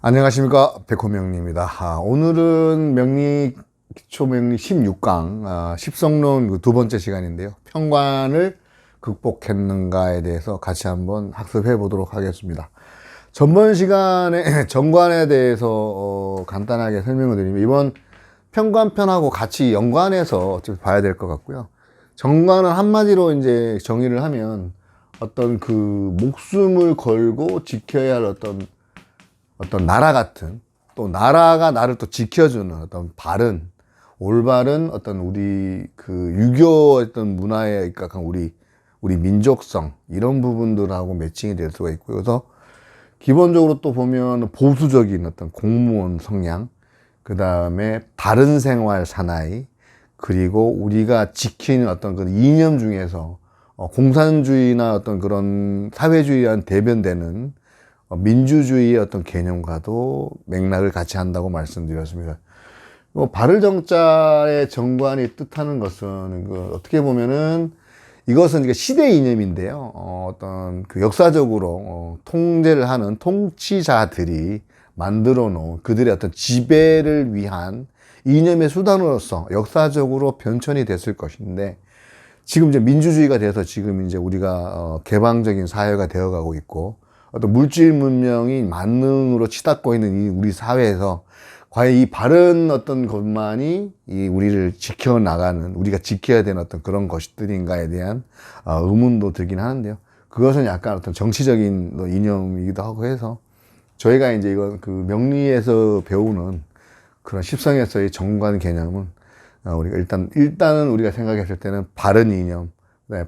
안녕하십니까, 백호명리입니다. 오늘은 기초명리 16강 십성론 그 두 번째 시간인데요, 편관을 극복했는가에 대해서 같이 한번 학습해 보도록 하겠습니다. 전번 시간에 정관에 대해서 간단하게 설명을 드리면, 이번 편관편하고 같이 연관해서 좀 봐야 될 것 같고요. 정관은 한마디로 이제 정의를 하면 어떤 그 목숨을 걸고 지켜야 할 어떤 나라 같은, 또 나라가 나를 또 지켜주는 어떤 올바른 어떤 우리 그 유교 어떤 문화에 입각한 우리 민족성, 이런 부분들하고 매칭이 될 수가 있고요. 그래서 기본적으로 또 보면 보수적인 어떤 공무원 성향, 그 다음에 바른 생활 사나이, 그리고 우리가 지키는 어떤 그 이념 중에서 공산주의나 어떤 그런 사회주의와는 대변되는 민주주의의 어떤 개념과도 맥락을 같이 한다고 말씀드렸습니다. 발을 정자의 정관이 뜻하는 것은 어떻게 보면은 이것은 시대 이념인데요. 어떤 그 역사적으로 통제를 하는 통치자들이 만들어 놓은 그들의 어떤 지배를 위한 이념의 수단으로서 역사적으로 변천이 됐을 것인데, 지금 이제 민주주의가 돼서 지금 이제 우리가 개방적인 사회가 되어가고 있고, 어떤 물질 문명이 만능으로 치닫고 있는 이 우리 사회에서 과연 이 바른 어떤 것만이 이 우리를 지켜나가는, 우리가 지켜야 되는 어떤 그런 것들인가에 대한 의문도 들긴 하는데요. 그것은 약간 어떤 정치적인 이념이기도 하고 해서, 저희가 이제 이건 그 명리에서 배우는 그런 십성에서의 정관 개념은 우리가 일단은 우리가 생각했을 때는 바른 이념,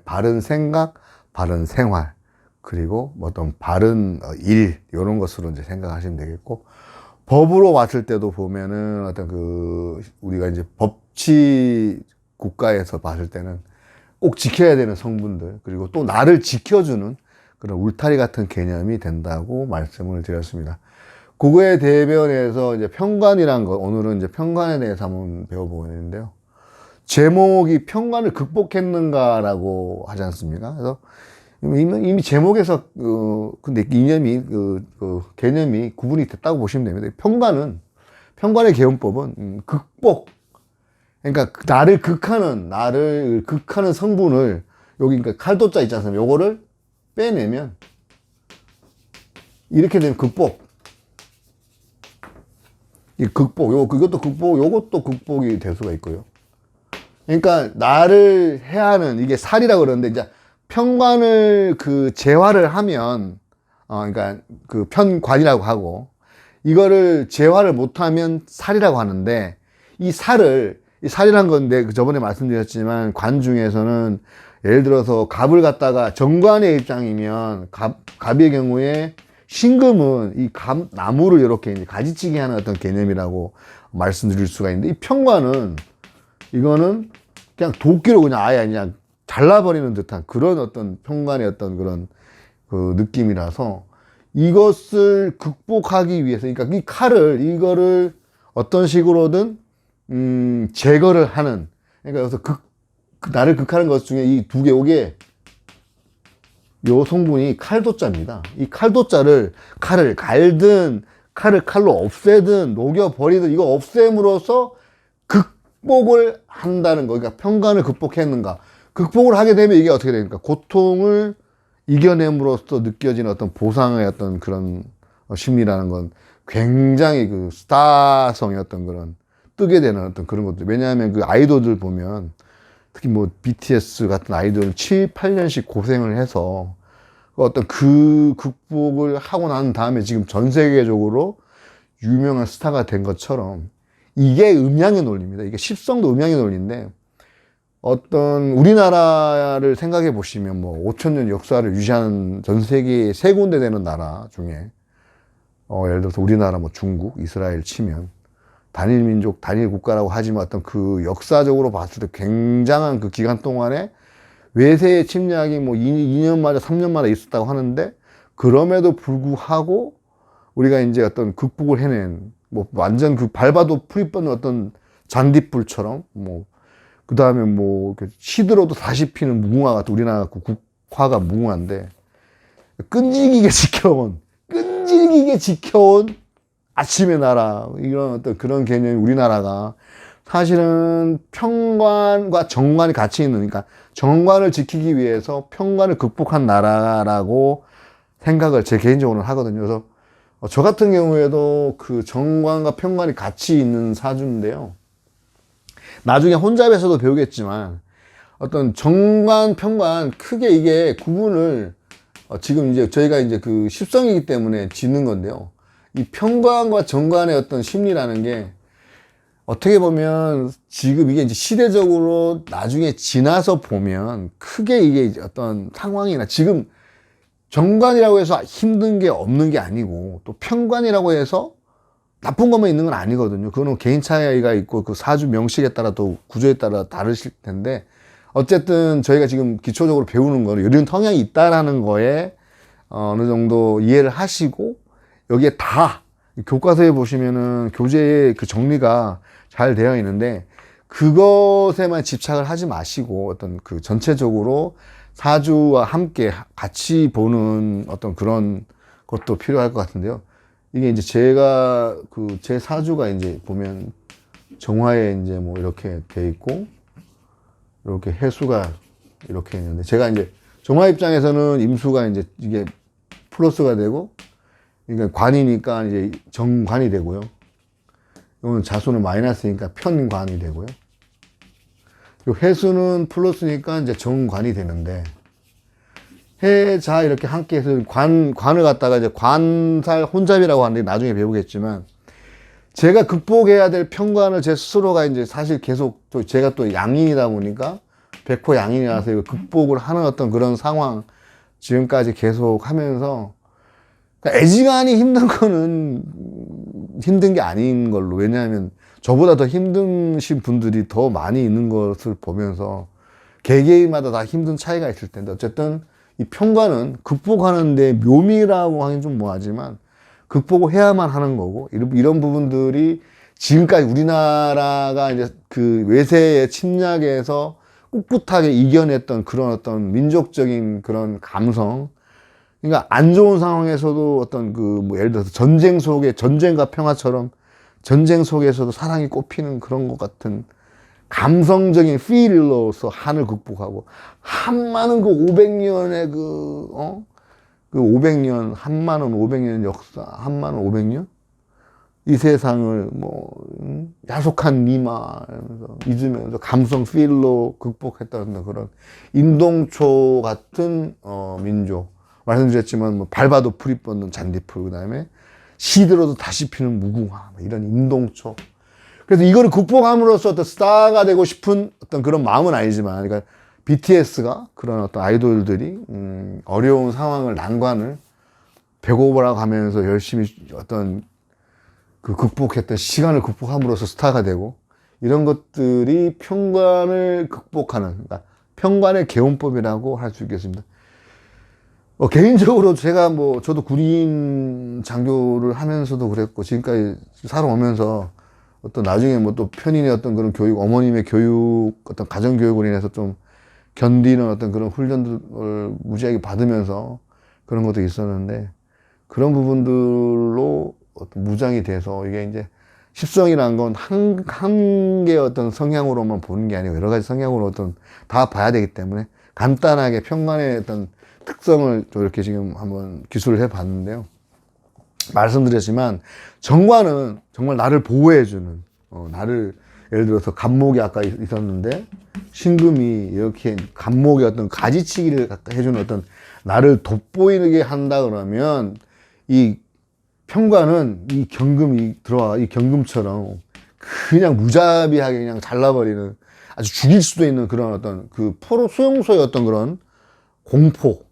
바른 생각, 바른 생활, 그리고 어떤 바른 일, 이런 것으로 이제 생각하시면 되겠고, 법으로 왔을 때도 보면은 어떤 우리가 이제 법치 국가에서 봤을 때는 꼭 지켜야 되는 성분들, 그리고 또 나를 지켜주는 그런 울타리 같은 개념이 된다고 말씀을 드렸습니다. 그거에 대변해서 이제 편관이란 거, 오늘은 이제 편관에 대해서 한번 배워보겠는데요. 제목이 편관을 극복했는가라고 하지 않습니까? 그래서 이미 제목에서 근데 이념이 개념이 구분이 됐다고 보시면 됩니다. 편관의 개헌법은 극복, 그러니까 나를 극하는 성분을, 여기 그러니까 칼도자 있지 않습니까? 요거를 빼내면 이렇게 되면 극복. 이 극복, 요것도 극복이 될 수가 있고요. 그러니까 나를 해하는, 이게 살이라고 그러는데, 이제 편관을 재화를 하면, 그러니까 편관이라고 하고, 이거를 재화를 못하면 살이라고 하는데, 이 살이란 건데, 저번에 말씀드렸지만, 관 중에서는 예를 들어서 갑을 갖다가 정관의 입장이면, 갑의 경우에 신금은 이 나무를 이렇게 이제 가지치기 하는 어떤 개념이라고 말씀드릴 수가 있는데, 이 편관은, 이거는 그냥 도끼로 아예 그냥 잘라버리는 듯한 그런 어떤 편관의 어떤 그런 느낌이라서, 이것을 극복하기 위해서, 그러니까 이거를 어떤 식으로든 제거를 하는, 그러니까 여기서 나를 극하는 것 중에 이 두 개, 요 성분이 칼도자입니다. 이 칼도자를 칼을 갈든 칼을 칼로 없애든 녹여버리든, 이거 없앰으로써 극복을 한다는 거. 그러니까 편관을 극복했는가. 극복을 하게 되면 이게 어떻게 됩니까? 고통을 이겨냄으로써 느껴지는 어떤 보상의 어떤 그런 심리라는 건 굉장히 스타성의 어떤 그런 뜨게 되는 어떤 그런 것들. 왜냐하면 아이돌들 보면, 특히 BTS 같은 아이돌은 7, 8년씩 고생을 해서 어떤 극복을 하고 난 다음에 지금 전 세계적으로 유명한 스타가 된 것처럼, 이게 음양의 논리입니다. 이게 십성도 음양의 논리인데, 어떤 우리나라를 생각해 보시면 5,000년 역사를 유지하는 전 세계에 세 군데 되는 나라 중에, 예를 들어서 우리나라, 중국, 이스라엘 치면 단일 민족, 단일 국가라고 하지만 어떤 역사적으로 봤을 때 굉장한 기간 동안에 외세의 침략이 2년마다 3년마다 있었다고 하는데, 그럼에도 불구하고 우리가 이제 어떤 극복을 해낸, 완전 밟아도 풀이 뻗는 어떤 잔디불처럼, 그 다음에 시들어도 다시 피는 무궁화 같은, 우리나라 국화가 무궁화인데, 끈질기게 지켜온 아침의 나라, 이런 어떤 그런 개념이 우리나라가 사실은 평관과 정관이 같이 있는, 그러니까 정관을 지키기 위해서 평관을 극복한 나라라고 생각을 제 개인적으로는 하거든요. 그래서 저 같은 경우에도 그 정관과 평관이 같이 있는 사주인데요. 나중에 혼잡에서도 배우겠지만 어떤 정관, 평관 크게 이게 구분을 지금 이제 저희가 이제 그 십성이기 때문에 짓는 건데요. 이 평관과 정관의 어떤 심리라는 게 어떻게 보면 지금 이게 이제 시대적으로 나중에 지나서 보면 크게 이게 어떤 상황이나 지금 정관이라고 해서 힘든 게 없는 게 아니고 또 평관이라고 해서 나쁜 것만 있는 건 아니거든요. 그거는 개인 차이가 있고 그 사주 명식에 따라 또 구조에 따라 다르실 텐데 어쨌든 저희가 지금 기초적으로 배우는 거는 이런 성향이 있다라는 거에 어느 정도 이해를 하시고 여기에 다 교과서에 보시면은 교재의 그 정리가 잘 되어 있는데 그것에만 집착을 하지 마시고 어떤 그 전체적으로 사주와 함께 같이 보는 어떤 그런 것도 필요할 것 같은데요. 이게 이제 제가 그 제 사주가 이제 보면 정화에 이제 뭐 이렇게 돼 있고 이렇게 해수가 이렇게 있는데 제가 이제 정화 입장에서는 임수가 이제 이게 플러스가 되고 그러니까 관이니까 이제 정관이 되고요. 이거는 자수는 마이너스니까 편관이 되고요. 요 해수는 플러스니까 이제 정관이 되는데 해자 이렇게 함께 해서 관을 갖다가 이제 관살 혼잡이라고 하는데 나중에 배우겠지만 제가 극복해야 될 평관을 제 스스로가 이제 사실 계속 또 제가 또 양인이다 보니까 백호 양인이라서 이거 극복을 하는 어떤 그런 상황 지금까지 계속 하면서 그러니까 애지간히 힘든 거는 힘든 게 아닌 걸로. 왜냐하면 저보다 더 힘드신 분들이 더 많이 있는 것을 보면서 개개인마다 다 힘든 차이가 있을 텐데 어쨌든 이 평관은 극복하는데 묘미라고 하긴 좀 뭐하지만 극복을 해야만 하는 거고 이런 부분들이 지금까지 우리나라가 이제 그 외세의 침략에서 꿋꿋하게 이겨냈던 그런 어떤 민족적인 그런 감성, 그러니까 안 좋은 상황에서도 어떤 그 뭐 예를 들어서 전쟁 속에 전쟁과 평화처럼 전쟁 속에서도 사랑이 꽃피는 그런 것 같은 감성적인 필로서 한을 극복하고 한많은 그 500년의 그 500년 한만원 500년 역사 한만원 500년 이 세상을 뭐 야속한 니마 잊으면서 감성 필로 극복했다는 그런 인동초 같은 민족. 말씀드렸지만 뭐 밟아도 풀이 뻗는 잔디풀, 그다음에 시들어도 다시 피는 무궁화, 이런 인동초. 그래서 이거를 극복함으로써 어떤 스타가 되고 싶은 어떤 그런 마음은 아니지만, 그러니까 BTS가 그런 어떤 아이돌들이 어려운 상황을 난관을 배고프라고 하면서 열심히 어떤 그 극복했던 시간을 극복함으로써 스타가 되고 이런 것들이 평관을 극복하는, 그러니까 평관의 개운법이라고 할 수 있겠습니다. 개인적으로 제가 뭐 저도 군인 장교를 하면서도 그랬고 지금까지 살아오면서 어떤 나중에 뭐 또 편인의 어떤 그런 교육, 어머님의 교육, 어떤 가정 교육으로 인해서 좀 견디는 어떤 그런 훈련들을 무지하게 받으면서 그런 것도 있었는데 그런 부분들로 어떤 무장이 돼서 이게 이제 십성이라는 건 한 개의 어떤 성향으로만 보는 게 아니고 여러 가지 성향으로 어떤 다 봐야 되기 때문에 간단하게 평관의 어떤 특성을 또 이렇게 지금 한번 기술을 해 봤는데요. 말씀드렸지만 정관은 정말 나를 보호해주는 나를 예를 들어서 간목이 아까 있었는데 신금이 이렇게 간목의 어떤 가지치기를 해주는 어떤 나를 돋보이게 한다 그러면 이 평관은 이 경금이 들어와 이 경금처럼 그냥 무자비하게 그냥 잘라버리는 아주 죽일 수도 있는 그런 어떤 그 포로 수용소의 어떤 그런 공포,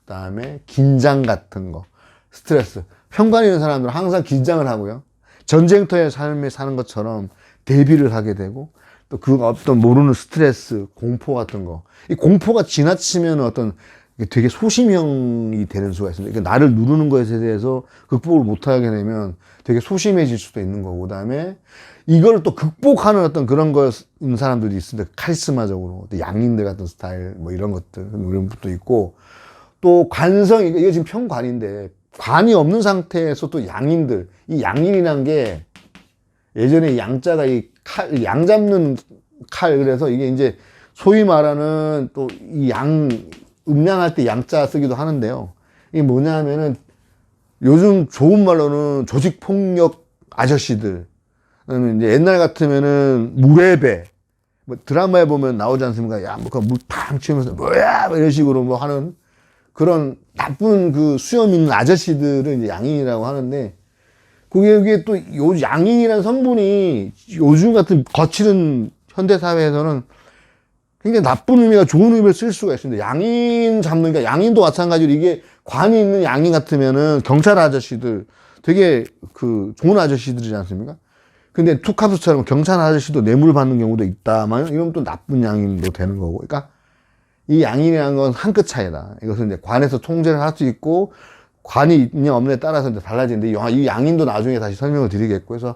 그다음에 긴장 같은 거, 스트레스. 평관이 있는 사람들은 항상 긴장을 하고요. 전쟁터의 삶에 사는 것처럼 대비를 하게 되고 또 그 어떤 모르는 스트레스, 공포 같은 거. 이 공포가 지나치면 어떤 되게 소심형이 되는 수가 있습니다. 그러니까 나를 누르는 것에 대해서 극복을 못하게 되면 되게 소심해질 수도 있는 거고, 그 다음에 이걸 또 극복하는 어떤 그런 거 있는 사람들이 있습니다. 카리스마적으로. 또 양인들 같은 스타일, 뭐 이런 것들, 이런 것도 있고, 또 관성이, 이거 지금 평관인데, 관이 없는 상태에서 또 양인들, 이 양인이란 게 예전에 양자가 이 칼, 양 잡는 칼, 그래서 이게 이제 소위 말하는 또 이 음양할 때 양자 쓰기도 하는데요. 이게 뭐냐 하면은 요즘 좋은 말로는 조직폭력 아저씨들, 그다음에 이제 옛날 같으면은 무례배, 뭐 드라마에 보면 나오지 않습니까? 야, 뭐, 물팡 치면서, 뭐야! 뭐 이런 식으로 뭐 하는 그런 나쁜 그 수염 있는 아저씨들은 이제 양인이라고 하는데, 그게 또 요 양인이라는 성분이 요즘 같은 거칠은 현대사회에서는 굉장히 나쁜 의미가 좋은 의미를 쓸 수가 있습니다. 양인 잡는, 그러니까 양인도 마찬가지로 이게 관이 있는 양인 같으면은 경찰 아저씨들 되게 그 좋은 아저씨들이지 않습니까? 근데 투캅스처럼 경찰 아저씨도 뇌물 받는 경우도 있다만 이러면 또 나쁜 양인도 되는 거고. 그러니까 이 양인이라는 건 한 끗 차이다. 이것은 이제 관에서 통제를 할 수 있고 관이 있냐 없냐에 따라서 이제 달라지는데 이 양인도 나중에 다시 설명을 드리겠고 해서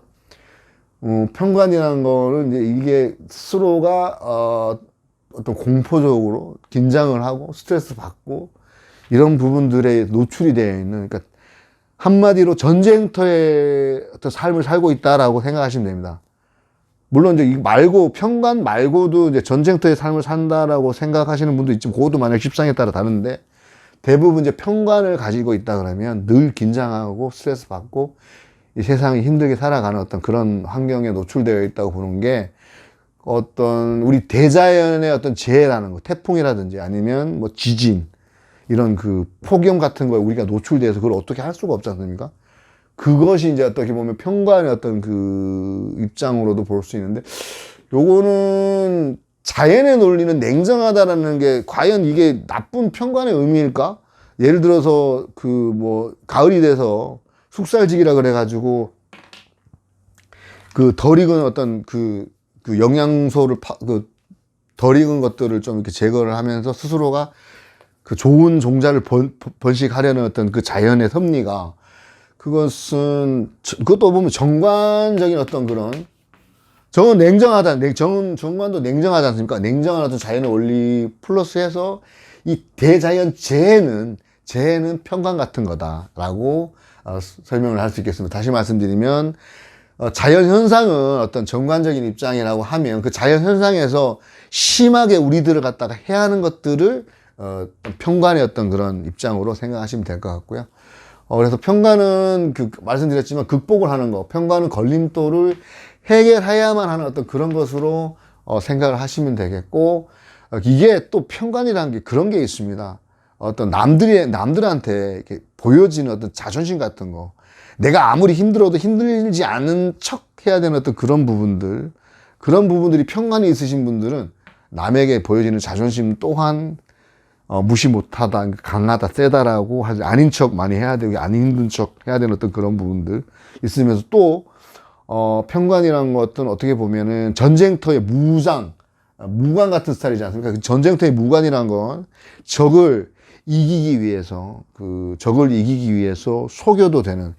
편관이라는 거는 이제 이게 스스로가 어떤 공포적으로 긴장을 하고 스트레스 받고 이런 부분들에 노출이 되어 있는, 그러니까 한마디로 전쟁터의 어떤 삶을 살고 있다라고 생각하시면 됩니다. 물론 이제 이거 말고, 편관 말고도 이제 전쟁터의 삶을 산다라고 생각하시는 분도 있지만, 그것도 만약 십상에 따라 다른데, 대부분 이제 편관을 가지고 있다 그러면 늘 긴장하고 스트레스 받고 이 세상이 힘들게 살아가는 어떤 그런 환경에 노출되어 있다고 보는 게, 어떤 우리 대자연의 어떤 재해라는 거, 태풍이라든지 아니면 뭐 지진, 이런 그 폭염 같은 거에 우리가 노출돼서 그걸 어떻게 할 수가 없지 않습니까? 그것이 이제 어떻게 보면 편관의 어떤 그 입장으로도 볼 수 있는데, 요거는 자연의 논리는 냉정하다라는 게 과연 이게 나쁜 편관의 의미일까? 예를 들어서 그 뭐 가을이 돼서 숙살지기라 그래가지고 그 덜 익은 어떤 그 영양소를 덜 익은 것들을 좀 이렇게 제거를 하면서 스스로가 그 좋은 종자를 번식하려는 어떤 그 자연의 섭리가, 그것은, 그것도 보면 정관적인 어떤 그런, 정은 냉정하다, 정관도 냉정하지 않습니까? 냉정한 어떤 자연의 원리 플러스해서 이 대자연 재해는 편관 같은 거다라고 설명을 할 수 있겠습니다. 다시 말씀드리면, 자연 현상은 어떤 정관적인 입장이라고 하면 그 자연 현상에서 심하게 우리들을 갖다가 해하는 것들을 편관의 어떤 그런 입장으로 생각하시면 될 것 같고요. 그래서 편관은 말씀드렸지만 극복을 하는 거, 편관은 걸림돌을 해결해야만 하는 어떤 그런 것으로 생각을 하시면 되겠고, 이게 또 편관이라는 게 그런 게 있습니다. 어떤 남들한테 이렇게 보여지는 어떤 자존심 같은 거, 내가 아무리 힘들어도 힘들지 않은 척 해야 되는 어떤 그런 부분들이 편관이 있으신 분들은 남에게 보여지는 자존심 또한 무시 못하다, 강하다, 세다라고 하지, 아닌 척 많이 해야 되고, 안 힘든 척 해야 되는 어떤 그런 부분들 있으면서 또, 편관이라는 것은 어떻게 보면은 전쟁터의 무관 같은 스타일이지 않습니까? 그 전쟁터의 무관이라는 건 적을 이기기 위해서 속여도 되는.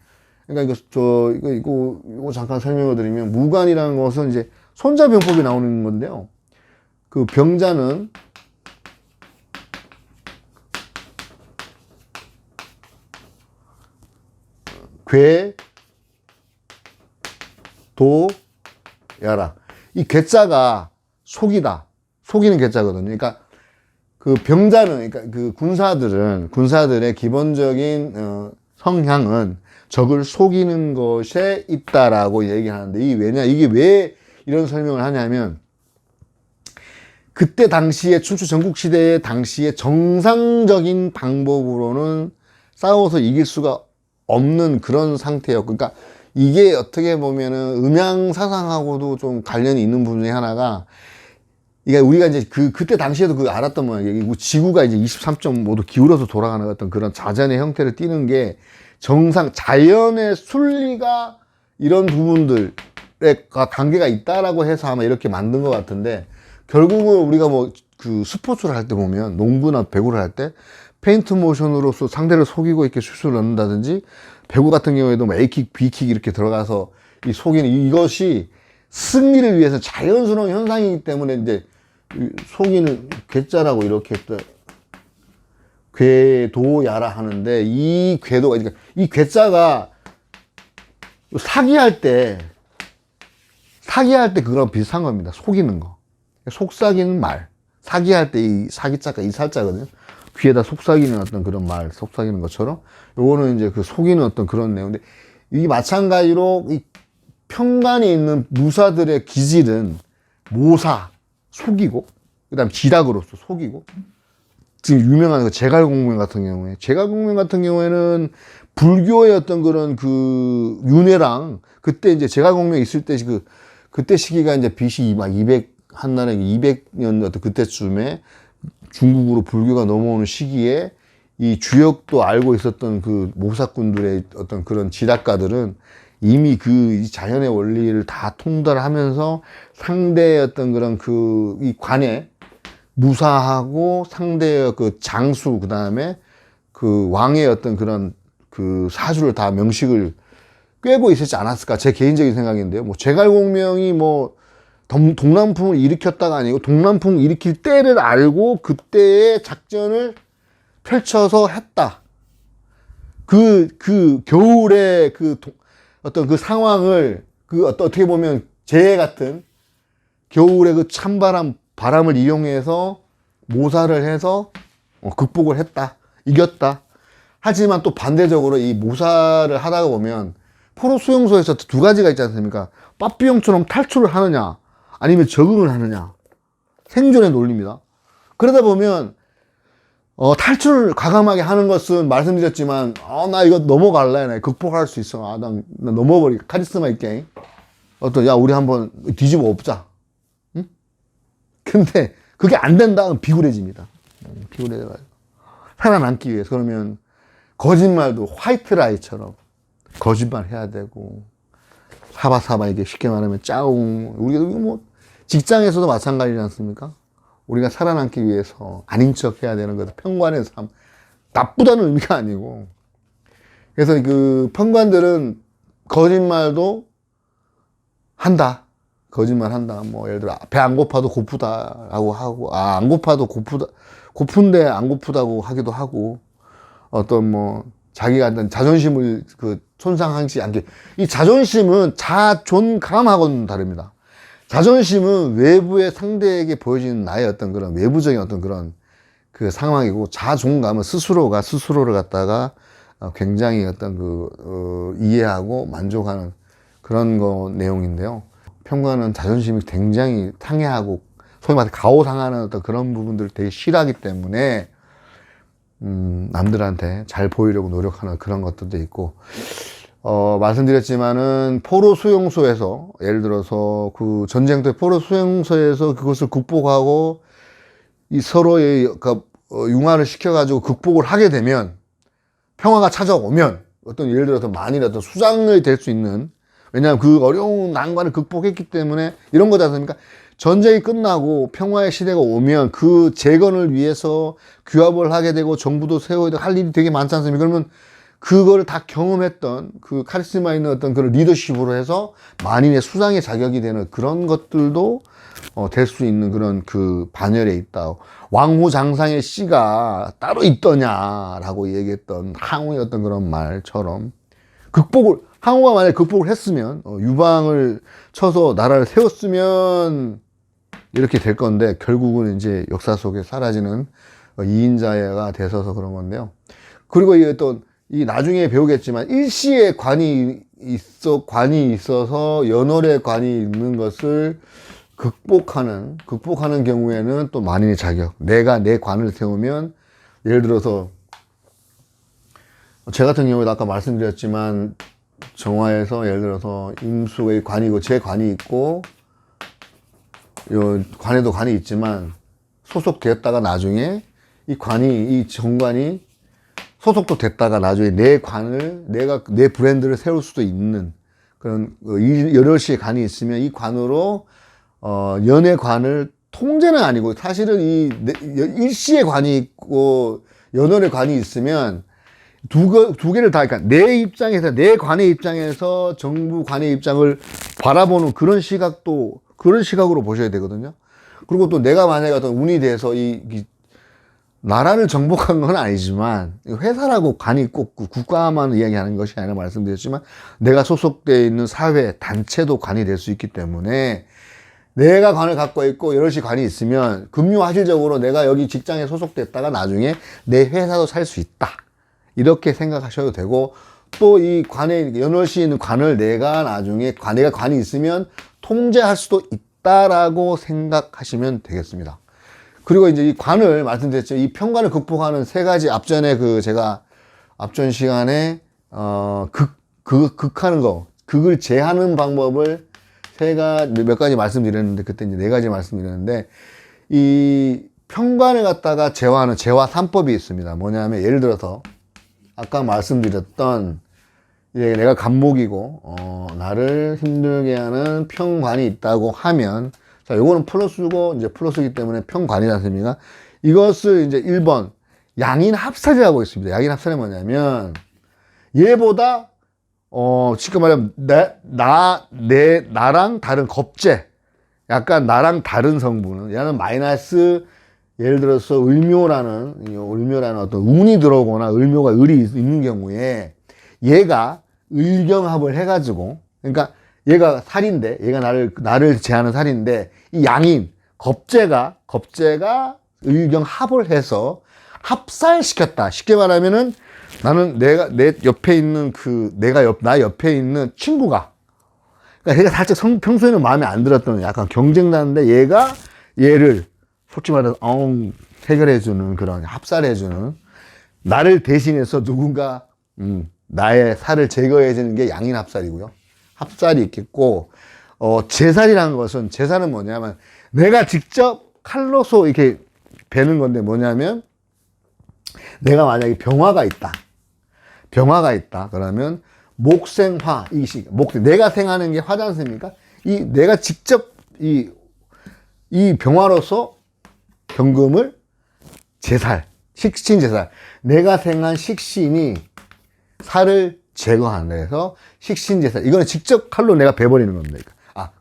그러니까 이거 잠깐 설명을 드리면, 무관이라는 것은 이제 손자병법이 나오는 건데요. 그 병자는 야라. 이 괴자가 속이는 괴자거든요. 그러니까 그 병자는, 그러니까 그 군사들의 기본적인 성향은 적을 속이는 것에 있다라고 얘기하는데, 이게 왜 이런 설명을 하냐면, 그때 당시에 춘추 전국시대의 당시에 정상적인 방법으로는 싸워서 이길 수가 없는 그런 상태였고, 그러니까 이게 어떻게 보면은 음양사상하고도 좀 관련이 있는 부분 중에 하나가, 이게 우리가 이제 그때 당시에도 알았던 모양이에요. 지구가 이제 23.5도 기울어서 돌아가는 어떤 그런 자전의 형태를 띠는 게 자연의 순리가 이런 부분들에 관계가 있다라고 해서 아마 이렇게 만든 것 같은데, 결국은 우리가 스포츠를 할 때 보면, 농구나 배구를 할 때 페인트 모션으로서 상대를 속이고 이렇게 슛을 넣는다든지, 배구 같은 경우에도 A킥, B킥 이렇게 들어가서 속이는, 이것이 승리를 위해서 자연스러운 현상이기 때문에 이제 속이는 괴짜라고 이렇게 궤도야라 하는데, 이 궤도가, 그러니까 이 궤자가 사기할 때 그거랑 비슷한 겁니다. 속이는 거. 속삭이는 말. 사기할 때 이 사기자가 이 살자거든요. 귀에다 속삭이는 어떤 그런 말, 속삭이는 것처럼. 요거는 이제 그 속이는 어떤 그런 내용인데, 이 마찬가지로 이 편관에 있는 무사들의 기질은 모사, 속이고, 그 다음 지략으로서 속이고, 지금 유명한 그 제갈공명 같은 경우에는 불교의 어떤 그런 그 윤회랑, 그때 이제 제갈공명 있을 때 그때 시기가 이제 BC 막 200, 한나라에 200년 어떤 그때쯤에 중국으로 불교가 넘어오는 시기에 이 주역도 알고 있었던 그 모사꾼들의 어떤 그런 지략가들은 이미 그 자연의 원리를 다 통달하면서 상대의 어떤 그런 그 이 관에 무사하고 상대의 그 장수, 그 다음에 그 왕의 어떤 그런 그 사주를 다 명식을 꿰고 있었지 않았을까, 제 개인적인 생각인데요. 뭐 제갈공명이 뭐 동남풍을 일으켰다가 아니고 동남풍 일으킬 때를 알고 그때의 작전을 펼쳐서 했다. 그 겨울에 어떤 그 상황을 어떻게 보면 재해 같은 겨울에 그 바람을 이용해서 모사를 해서 극복을 했다. 이겼다. 하지만 또 반대적으로 이 모사를 하다가 보면 포로 수용소에서 두 가지가 있지 않습니까? 빠삐용처럼 탈출을 하느냐, 아니면 적응을 하느냐. 생존의 논리입니다. 그러다 보면 탈출을 과감하게 하는 것은 말씀드렸지만, 나 이거 넘어갈래. 나 극복할 수 있어. 나 넘어버리게. 카리스마 있게. 야, 우리 한번 뒤집어 엎자. 응? 근데 그게 안 된다. 그럼 비굴해집니다. 비굴해져가지고. 살아남기 위해서. 그러면 거짓말도 화이트라이처럼 거짓말 해야 되고, 사바사바 이게 쉽게 말하면 짜웅. 우리가 뭐 직장에서도 마찬가지지 않습니까? 우리가 살아남기 위해서 아닌 척 해야 되는 거죠. 평관의 삶. 나쁘다는 의미가 아니고. 그래서 그 평관들은 거짓말도 한다. 거짓말 한다. 뭐 예를 들어 배 안 고파도 고프다라고 하고, 안 고파도 고픈데 안 고프다고 하기도 하고, 어떤 뭐 자기가 어떤 자존심을 손상하지 않게. 이 자존심은 자존감하고는 다릅니다. 자존심은 외부의 상대에게 보여지는 나의 어떤 그런 외부적인 어떤 그런 그 상황이고, 자존감은 스스로가 스스로를 갖다가 굉장히 어떤 이해하고 만족하는 그런 내용인데요. 평관은 자존심이 굉장히 상해하고, 소위 말해 가오상하는 어떤 그런 부분들을 되게 싫어하기 때문에, 남들한테 잘 보이려고 노력하는 그런 것들도 있고, 말씀드렸지만은 포로 수용소에서, 예를 들어서 그 전쟁터 포로 수용소에서 그것을 극복하고 이 서로의 융화를 시켜가지고 극복을 하게 되면, 평화가 찾아오면, 어떤 예를 들어서 만일 어떤 수장이 될 수 있는, 왜냐하면 그 어려운 난관을 극복했기 때문에 이런 거지 않습니까? 전쟁이 끝나고 평화의 시대가 오면 그 재건을 위해서 규합을 하게 되고 정부도 세워야 되고 할 일이 되게 많지 않습니까? 그러면 그걸 다 경험했던 그 카리스마 있는 어떤 그런 리더십으로 해서 만인의 수장의 자격이 되는 그런 것들도 될 수 있는 그런 그 반열에 있다. 왕후장상의 씨가 따로 있더냐라고 얘기했던 항우의 어떤 그런 말처럼, 항우가 만약에 극복을 했으면, 유방을 쳐서 나라를 세웠으면 이렇게 될 건데, 결국은 이제 역사 속에 사라지는 이인자가 돼서 그런 건데요. 그리고 이 나중에 배우겠지만, 일시에 관이 있어서 연월에 관이 있는 것을 극복하는 경우에는 또 만인의 자격. 내가 내 관을 세우면, 예를 들어서 제 같은 경우에도 아까 말씀드렸지만, 정화에서 예를 들어서 임수의 관이고 제 관이 있고, 요 관에도 관이 있지만 소속되었다가 나중에 이 정관이 소속도 됐다가 나중에 내 브랜드를 세울 수도 있는 그런 여러 시의 관이 있으면, 이 관으로 연의 관을, 통제는 아니고 사실은 일시의 관이 있고 연월의 관이 있으면 두 개를 다, 그러니까 내 관의 입장에서 정부 관의 입장을 바라보는 그런 시각으로 보셔야 되거든요. 그리고 또 내가 만약에 어떤 운이 돼서 나라를 정복한 건 아니지만 회사라고 관이 꼭 국가만 이야기하는 것이 아니라 말씀드렸지만 내가 소속되어 있는 사회, 단체도 관이 될 수 있기 때문에 내가 관을 갖고 있고 여럿이 관이 있으면 금융화실적으로 내가 여기 직장에 소속됐다가 나중에 내 회사도 살 수 있다. 이렇게 생각하셔도 되고 또 이 관에 여럿이 있는 관을 내가 나중에 내가 관이 있으면 통제할 수도 있다라고 생각하시면 되겠습니다. 그리고 이제 이 관을 말씀드렸죠. 이 편관을 극복하는 세 가지 앞전에 제가 앞전 시간에 극하는 거, 극을 제하는 방법을 몇 가지 말씀드렸는데 그때 이제 4가지 말씀드렸는데 이 편관을 갖다가 제화하는 제화 3법이 있습니다. 뭐냐면 예를 들어서 아까 말씀드렸던 내가 간목이고 나를 힘들게 하는 편관이 있다고 하면 자, 요거는 플러스고 이제 플러스이기 때문에 편관이지 않습니까? 이것을 이제 1번 양인 합살이라고 있습니다. 양인 합살이 뭐냐면 얘보다 쉽게 말하면 나랑 다른 겁재 약간 나랑 다른 성분은 얘는 마이너스 예를 들어서 을묘라는 어떤 운이 들어오거나 을묘가 을이 있는 경우에 얘가 을경합을 해가지고 그러니까 얘가 살인데 얘가 나를 제하는 살인데 이 양인 겁재가 을경합을 해서 합살시켰다. 쉽게 말하면은 나는 내 옆에 있는 나 옆에 있는 친구가 그러니까 얘가 살짝 평소에는 마음에 안 들었던 약간 경쟁자인데 얘가 얘를 솔직히 말해서 해결해주는 그런 합살해주는 나를 대신해서 누군가 나의 살을 제거해주는 게 양인 합살이고요. 합살이 있겠고 제살이라는 것은 제살은 뭐냐면 내가 직접 칼로서 이렇게 베는 건데 뭐냐면 내가 만약에 병화가 있다 그러면 목생화 내가 생하는 게 화지 않습니까? 내가 직접 이 병화로서 경금을 식신제살 내가 생한 식신이 살을 제거한다 해서 식신제살 이거는 직접 칼로 내가 베버리는 겁니다.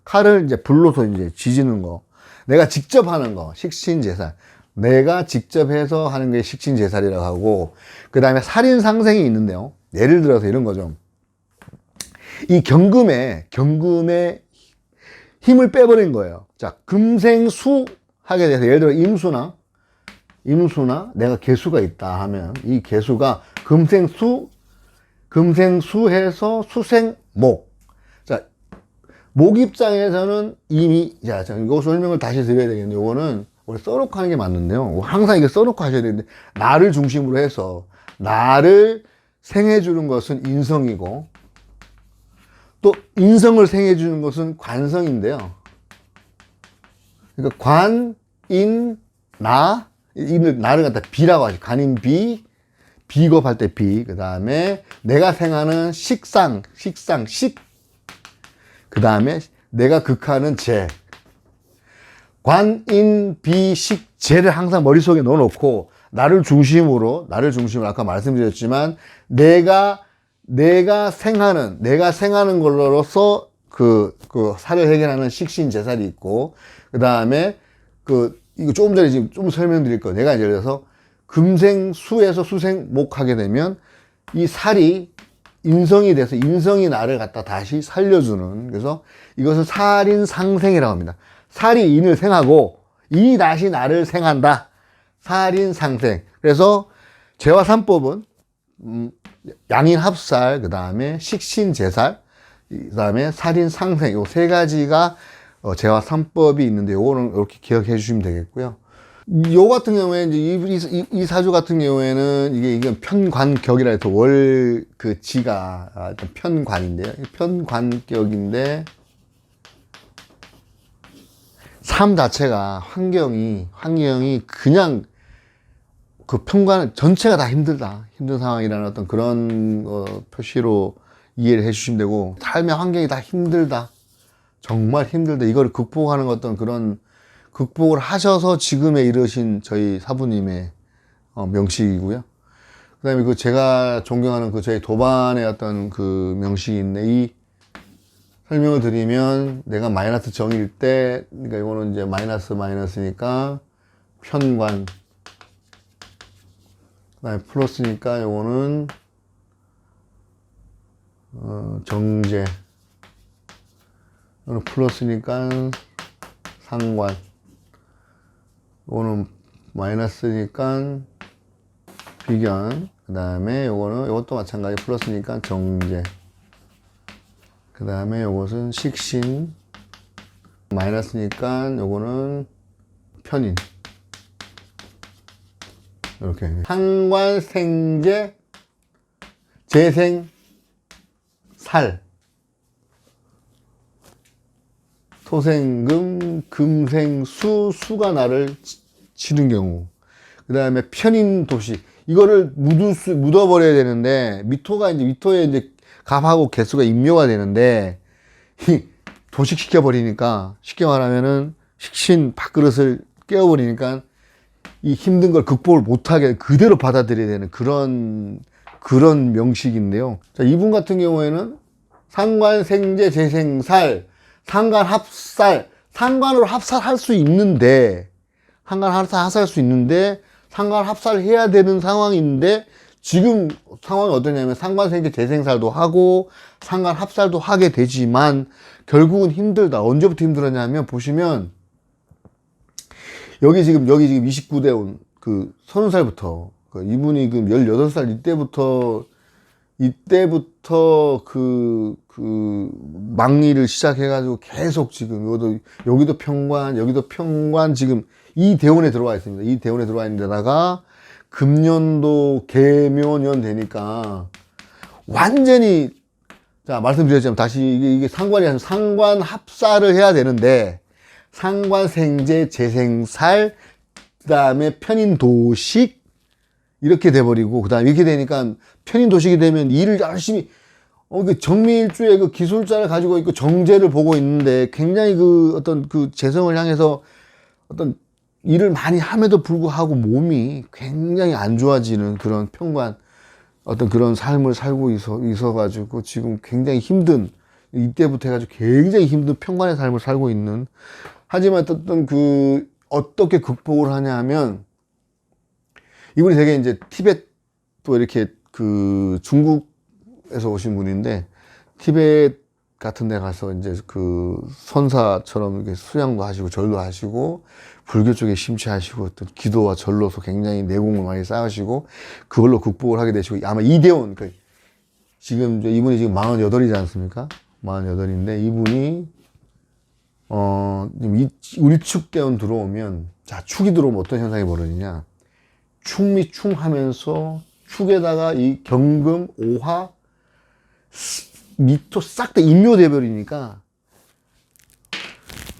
칼을 이제 불로서 이제 지지는 거 내가 직접 하는 거 식신제살 내가 직접 해서 하는 게 식신제살이라고 하고 그 다음에 살인상생이 있는데요. 예를 들어서 이런 거죠. 이 경금에 힘을 빼버린 거예요. 자, 금생수 하게 돼서 예를 들어 임수나 내가 개수가 있다 하면 이 개수가 금생수해서 수생목. 자, 목 입장에서는 이미 이거 설명을 다시 드려야 되겠는데 이거는 원래 써놓고 하는 게 맞는데요. 항상 이게 써놓고 하셔야 되는데 나를 중심으로 해서 나를 생해주는 것은 인성이고 또 인성을 생해주는 것은 관성인데요. 그러니까 나를 갖다 비라고 하죠. 관인비, 비겁할 때 비. 그 다음에 내가 생하는 식. 그 다음에 내가 극하는 재. 관인비식 재를 항상 머릿속에 넣어놓고 나를 중심으로 아까 말씀드렸지만 내가 생하는 걸로서 그 살을 해결하는 식신제살이 있고 그 다음에 이거 조금 전에 지금 좀 설명드릴 거 내가 예를 들어서 금생수에서 수생목 하게 되면 이 살이 인성이 돼서 인성이 나를 갖다 다시 살려주는 그래서 이것을 살인상생이라고 합니다. 살이 인을 생하고 인이 다시 나를 생한다. 살인상생. 그래서 제화 3법은 양인합살, 그 다음에 식신제살, 그 다음에 살인상생 요 3가지가 제화 3법이 있는데 요거는 이렇게 기억해 주시면 되겠고요. 요 같은 경우에 이제 이 사주 같은 경우에는 이게 편관격이라 해서 지가 편관인데요. 편관격인데 삶 자체가 환경이 그냥 편관 전체가 다 힘든 상황이라는 어떤 그런 표시로 이해를 해 주시면 되고 삶의 환경이 다 힘들다. 정말 힘들다. 이걸 극복하는 어떤 그런 극복을 하셔서 지금에 이르신 저희 사부님의 명식이고요. 그 다음에 제가 존경하는 저희 도반의 어떤 명식인데 이 설명을 드리면 내가 마이너스 정일 때 그러니까 이거는 이제 마이너스니까 편관 그다음에 플러스니까 요거는 정제. 요거는 플러스니까 상관. 요거는 마이너스니까 비견. 그 다음에 요것도 마찬가지 플러스니까 정제. 그 다음에 요것은 식신. 마이너스니까 요거는 편인. 이렇게. 상관, 생재, 재생, 살. 토생금, 금생수, 수가 나를 치는 경우. 그 다음에 편인 도시. 이거를 묻어버려야 되는데, 미토에 이제 갑하고 개수가 임묘가 되는데, 도식시켜버리니까, 쉽게 말하면은, 식신 밥그릇을 깨워버리니까, 이 힘든 걸 극복을 못하게 그대로 받아들여야 되는 그런 명식인데요. 자, 이분 같은 경우에는 상관, 생재, 재생살, 상관, 합살, 상관으로 합살할 수 있는데, 상관 합살해야 되는 상황인데, 지금 상황이 어떠냐면, 상관, 생재, 재생살도 하고, 상관 합살도 하게 되지만, 결국은 힘들다. 언제부터 힘들었냐면, 보시면, 여기 지금 29대 온, 30살부터, 이분이 18살 이때부터 망리를 시작해가지고 계속 지금, 여기도 평관, 지금 이 대운에 들어와 있습니다. 이 대운에 들어와 있는 데다가, 금년도 개묘년 되니까, 완전히, 자, 말씀드렸지만 다시 이게 상관이 아니라 상관 합사를 해야 되는데, 상관, 생재, 재생살, 그 다음에 편인 도식, 이렇게 돼버리고, 그 다음에 이렇게 되니까, 편인 도식이 되면 일을 열심히, 정미일주의 기술자를 가지고 있고, 정제를 보고 있는데, 굉장히 재성을 향해서 어떤 일을 많이 함에도 불구하고 몸이 굉장히 안 좋아지는 그런 평관, 그런 삶을 살고 있어가지고, 지금 굉장히 힘든, 이때부터 해가지고 굉장히 힘든 평관의 삶을 살고 있는, 하지만 어떻게 극복을 하냐 하면, 이분이 되게 이제 티벳도 이렇게 중국에서 오신 분인데, 티벳 같은 데 가서 이제 선사처럼 이렇게 수양도 하시고, 절도 하시고, 불교 쪽에 심취하시고, 또 기도와 절로서 굉장히 내공을 많이 쌓으시고, 그걸로 극복을 하게 되시고, 아마 이대원, 지금 이분이 지금 48이지 않습니까? 48인데, 이분이 우리 축대원 들어오면, 자, 축이 들어오면 어떤 현상이 벌어지냐. 축 하면서, 축에다가 이 경금, 오화, 미토 싹 다 임묘돼 버리니까,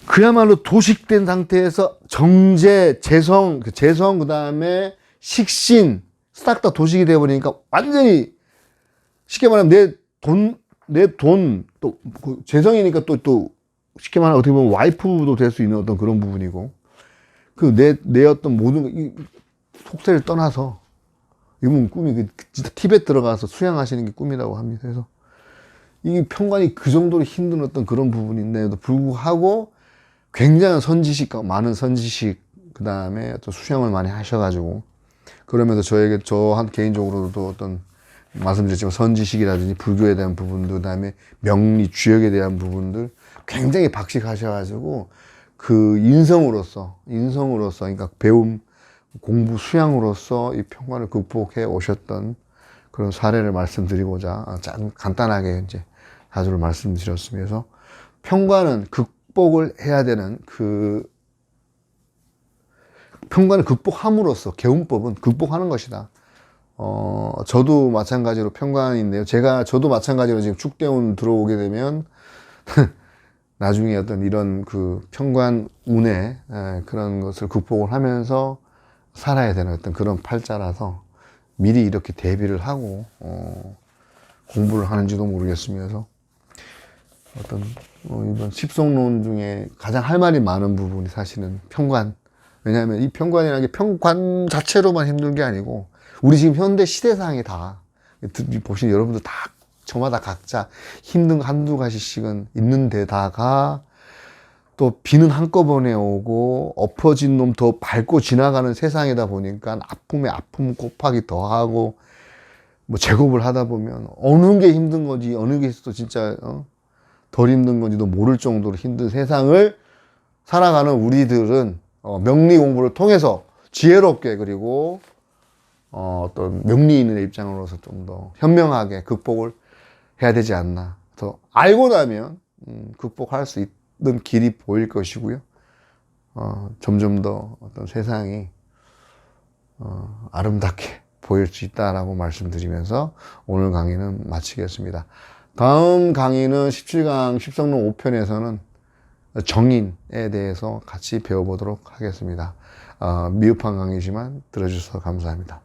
그야말로 도식된 상태에서 정제, 재성, 그 다음에 식신, 싹 다 도식이 돼 버리니까 완전히, 쉽게 말하면 내 돈, 또, 재성이니까 또, 쉽게 말하면 어떻게 보면 와이프도 될 수 있는 어떤 그런 부분이고, 내 어떤 모든, 속세를 떠나서, 이분 꿈이 진짜 티벳 들어가서 수양하시는 게 꿈이라고 합니다. 그래서, 이 평관이 그 정도로 힘든 어떤 그런 부분인데도 불구하고, 굉장한 선지식, 많은 선지식, 그 다음에 또 수양을 많이 하셔가지고, 그러면서 저한 개인적으로도 말씀드렸지만 선지식이라든지 불교에 대한 부분들, 그 다음에 명리, 주역에 대한 부분들, 굉장히 박식하셔가지고, 인성으로서, 그러니까 배움, 공부, 수양으로서 이 평관을 극복해 오셨던 그런 사례를 말씀드리고자 간단하게 이제 자주를 말씀드렸습니다. 그래서 평관은 극복을 해야 되는 평관을 극복함으로써 개운법은 극복하는 것이다. 저도 마찬가지로 평관인데요. 저도 마찬가지로 지금 축대운 들어오게 되면 나중에 어떤 이런 평관 운에 그런 것을 극복을 하면서 살아야 되는 어떤 그런 팔자라서 미리 이렇게 대비를 하고 공부를 하는지도 모르겠습니다. 그래서 이번 십성론 중에 가장 할 말이 많은 부분이 사실은 평관. 왜냐하면 이 평관이라는 게 평관 자체로만 힘든 게 아니고 우리 지금 현대 시대상이 다 보시는 여러분들 다 저마다 각자 힘든 거 한두 가지씩은 있는 데다가 또 비는 한꺼번에 오고 엎어진 놈 더 밟고 지나가는 세상이다 보니까 아픔에 아픔 곱하기 더하고 뭐 제곱을 하다 보면 어느 게 힘든 건지 어느 게 또 진짜 덜 힘든 건지도 모를 정도로 힘든 세상을 살아가는 우리들은 명리 공부를 통해서 지혜롭게 그리고 어떤 명리인의 입장으로서 좀 더 현명하게 극복을 해야 되지 않나. 더 알고 나면 극복할 수 있는 길이 보일 것이고요. 점점 더 어떤 세상이 아름답게 보일 수 있다라고 말씀드리면서 오늘 강의는 마치겠습니다. 다음 강의는 17강 십성론 5편에서는 정인에 대해서 같이 배워보도록 하겠습니다. 미흡한 강의지만 들어주셔서 감사합니다.